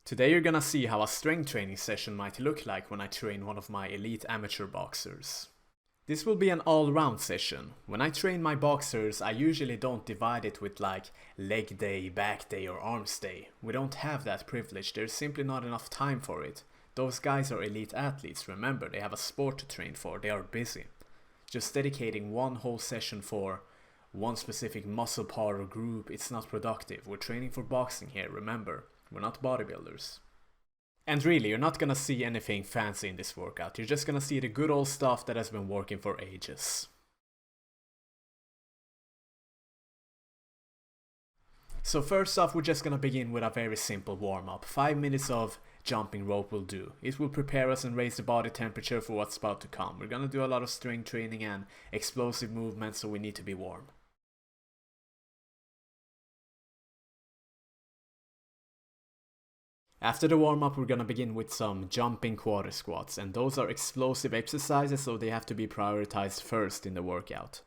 Today you're gonna see how a strength training session might look like when I train one of my elite amateur boxers. This will be an all-round session. When I train my boxers, I usually don't divide it with like leg day, back day or arms day. We don't have that privilege, there's simply not enough time for it. Those guys are elite athletes, remember, they have a sport to train for, they are busy. Just dedicating one whole session for one specific muscle part or group, it's not productive. We're training for boxing here, remember. We're not bodybuilders. And really, you're not gonna see anything fancy in this workout. You're just gonna see the good old stuff that has been working for ages. So first off, we're just gonna begin with a very simple warm-up. 5 minutes of jumping rope will do. It will prepare us and raise the body temperature for what's about to come. We're gonna do a lot of strength training and explosive movements, so we need to be warm. After the warm-up, we're gonna begin with some jumping quarter squats, and those are explosive exercises, so they have to be prioritized first in the workout.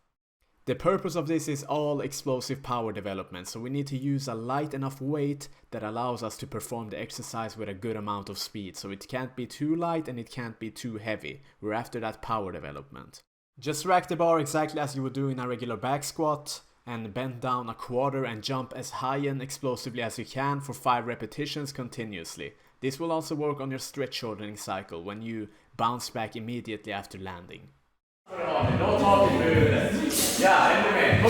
The purpose of this is all explosive power development, so we need to use a light enough weight that allows us to perform the exercise with a good amount of speed, so it can't be too light and it can't be too heavy. We're after that power development. Just rack the bar exactly as you would do in a regular back squat, and bend down a quarter and jump as high and explosively as you can for 5 repetitions continuously. This will also work on your stretch shortening cycle when you bounce back immediately after landing. No talking movement. Yeah, ännu mer.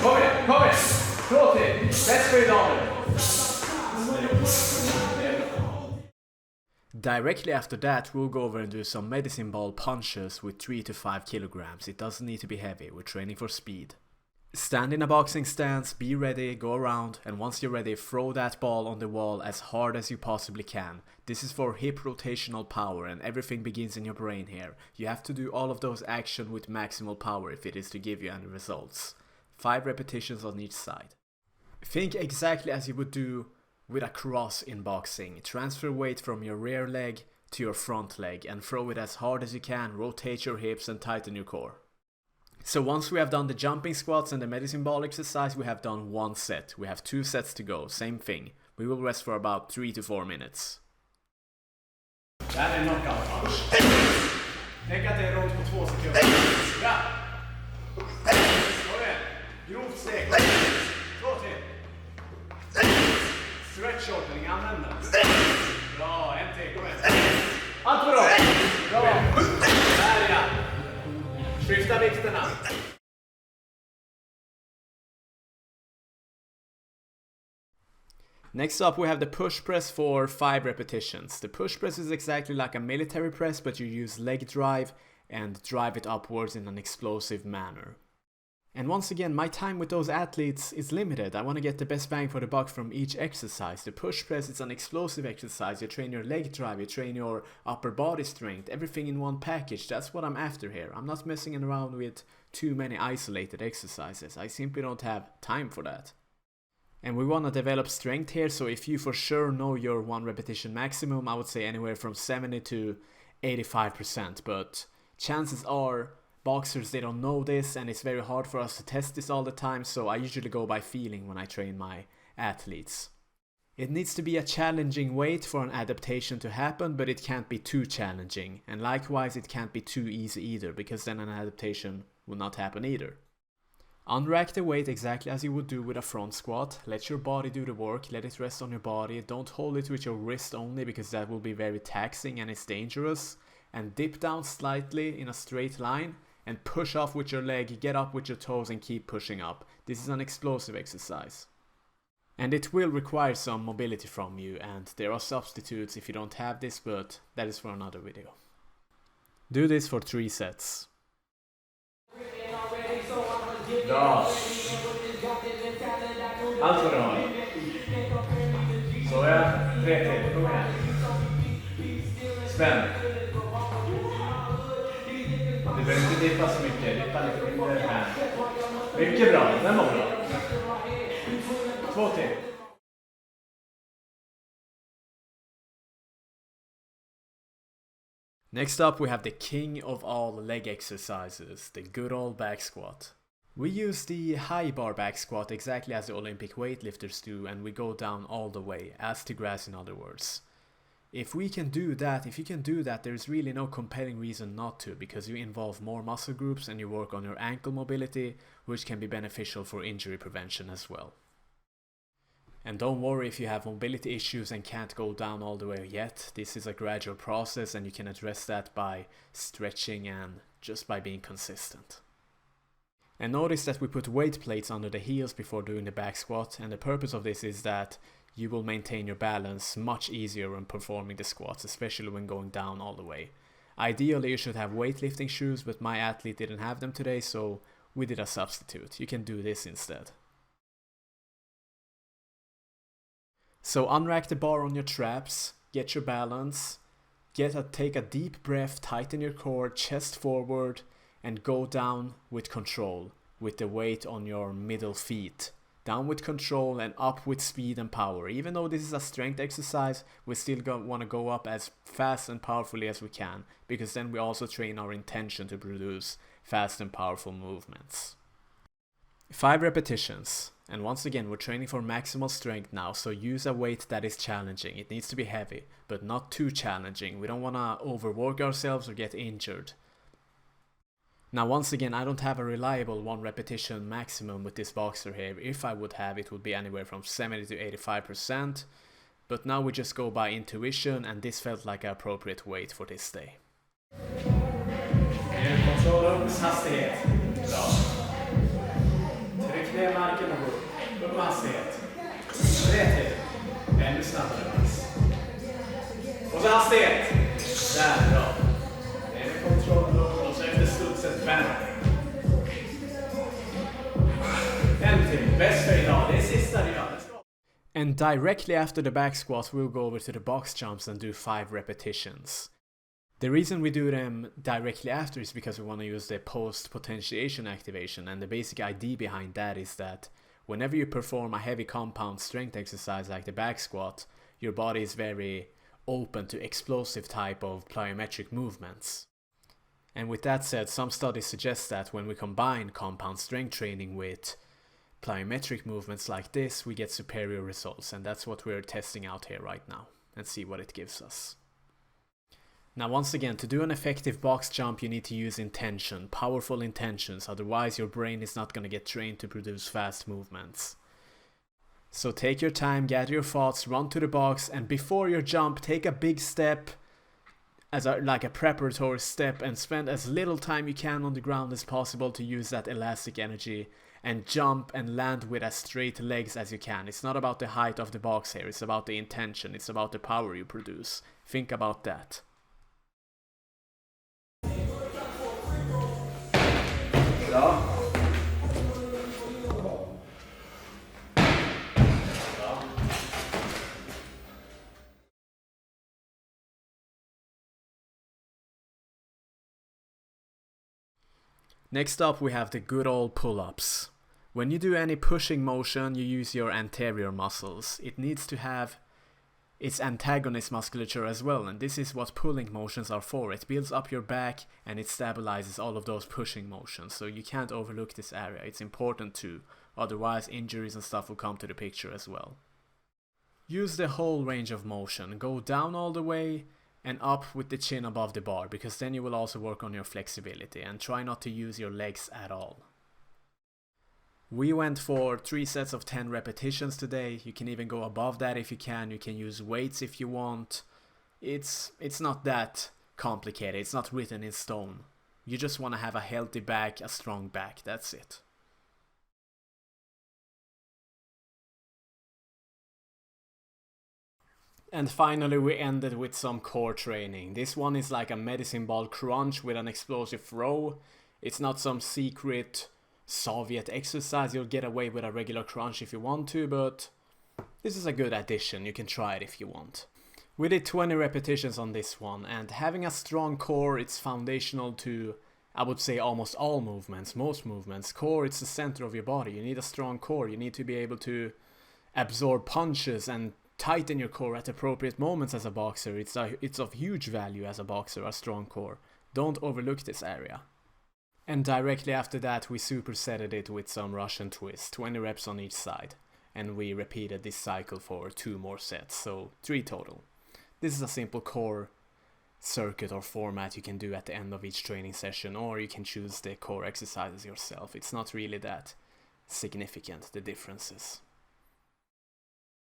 Kom igen. 2 till. Let's breathe on it. Directly after that, we'll go over and do some medicine ball punches with 3 to 5 kilograms. It doesn't need to be heavy, we're training for speed. Stand in a boxing stance, be ready, go around, and once you're ready, throw that ball on the wall as hard as you possibly can. This is for hip rotational power, and everything begins in your brain here. You have to do all of those actions with maximal power if it is to give you any results. 5 repetitions on each side. Think exactly as you would do with a cross in boxing. Transfer weight from your rear leg to your front leg and throw it as hard as you can, rotate your hips and tighten your core. So once we have done the jumping squats and the medicine ball exercise, we have done 1 set. We have 2 sets to go, same thing. We will rest for about 3 to 4 minutes. Det här är en knockout punch. Tänk att det är runt på 2 sekunder. Ja! Kom igen. Grovt steg. 2 till. Stretch shortening, använd den. Bra, en till, kom igen. Allt bra. Bra. Där ja. Skifta vikterna. Next up, we have the push press for 5 repetitions. The push press is exactly like a military press, but you use leg drive and drive it upwards in an explosive manner. And once again, my time with those athletes is limited. I want to get the best bang for the buck from each exercise. The push press is an explosive exercise. You train your leg drive, you train your upper body strength, everything in one package. That's what I'm after here. I'm not messing around with too many isolated exercises. I simply don't have time for that. And we want to develop strength here, so if you for sure know your 1 repetition maximum, I would say anywhere from 70 to 85%, but chances are boxers, they don't know this, and it's very hard for us to test this all the time, so I usually go by feeling when I train my athletes. It needs to be a challenging weight for an adaptation to happen, but it can't be too challenging, and likewise it can't be too easy either, because then an adaptation will not happen either. Unrack the weight exactly as you would do with a front squat. Let your body do the work, let it rest on your body. Don't hold it with your wrist only, because that will be very taxing and it's dangerous. And dip down slightly in a straight line and push off with your leg, get up with your toes and keep pushing up. This is an explosive exercise. And it will require some mobility from you, and there are substitutes if you don't have this, but that is for another video. Do this for 3 sets. Bra. Allt vad du har. Så ja, 3 till. Kom igen. Spänn. Du behöver inte dippa så mycket. Dippa lite mindre här. Mycket bra. Den var bra. 2 till. Next up, we have the king of all leg exercises, the good old back squat. We use the high bar back squat exactly as the Olympic weightlifters do, and we go down all the way, ass to grass in other words. If we can do that, if you can do that, there's really no compelling reason not to, because you involve more muscle groups and you work on your ankle mobility, which can be beneficial for injury prevention as well. And don't worry if you have mobility issues and can't go down all the way yet. This is a gradual process and you can address that by stretching and just by being consistent. And notice that we put weight plates under the heels before doing the back squat, and the purpose of this is that you will maintain your balance much easier when performing the squats, especially when going down all the way. Ideally you should have weightlifting shoes, but my athlete didn't have them today, so we did a substitute. You can do this instead. So unrack the bar on your traps, get your balance, take a deep breath, tighten your core, chest forward, and go down with control, with the weight on your middle feet. Down with control and up with speed and power. Even though this is a strength exercise, we still want to go up as fast and powerfully as we can, because then we also train our intention to produce fast and powerful movements. 5 repetitions. And once again, we're training for maximal strength now, so use a weight that is challenging. It needs to be heavy, but not too challenging. We don't want to overwork ourselves or get injured. Now once again, I don't have a reliable 1 repetition maximum with this boxer here. If I would have, it would be anywhere from 70 to 85%. But now we just go by intuition, and this felt like an appropriate weight for this day. Kontroll hastighet. Bra. Tryck ner marken och gå upp. Upp med hastighet. Det till. Ännu snabbare. Och så hastighet. Där, bra. Det är kontroll och så efter studset vänd. En till. Bästa idag. Det är sista idag. And directly after the back squats, we'll go over to the box jumps and do 5 repetitions. The reason we do them directly after is because we want to use the post potentiation activation, and the basic idea behind that is that whenever you perform a heavy compound strength exercise like the back squat, your body is very open to explosive type of plyometric movements. And with that said, some studies suggest that when we combine compound strength training with plyometric movements like this, we get superior results, and that's what we're testing out here right now and see what it gives us. Now once again, to do an effective box jump you need to use intention, powerful intentions, otherwise your brain is not going to get trained to produce fast movements. So take your time, gather your thoughts, run to the box, and before your jump take a big step like a preparatory step and spend as little time you can on the ground as possible to use that elastic energy and jump and land with as straight legs as you can. It's not about the height of the box here, it's about the intention, it's about the power you produce. Think about that. Bra. Next up we have the good old pull-ups. When you do any pushing motion, you use your anterior muscles. It needs to have its antagonist musculature as well, and this is what pulling motions are for. It builds up your back and it stabilizes all of those pushing motions, so you can't overlook this area. It's important too, otherwise injuries and stuff will come to the picture as well. Use the whole range of motion. Go down all the way and up with the chin above the bar, because then you will also work on your flexibility, and try not to use your legs at all. We went for 3 sets of 10 repetitions today. You can even go above that if you can. You can use weights if you want. It's not that complicated. It's not written in stone. You just want to have a healthy back, a strong back. That's it. And finally we ended with some core training. This one is like a medicine ball crunch with an explosive row. It's not some secret Soviet exercise. You'll get away with a regular crunch if you want to, but this is a good addition. You can try it if you want. We did 20 repetitions on this one, and having a strong core, it's foundational to, I would say, almost all movements, most movements. Core, it's the center of your body. You need a strong core. You need to be able to absorb punches and tighten your core at appropriate moments as a boxer. It's of huge value as a boxer, a strong core. Don't overlook this area. And directly after that we supersetted it with some Russian twists, 20 reps on each side. And we repeated this cycle for 2 more sets, so 3 total. This is a simple core circuit or format you can do at the end of each training session, or you can choose the core exercises yourself. It's not really that significant, the differences.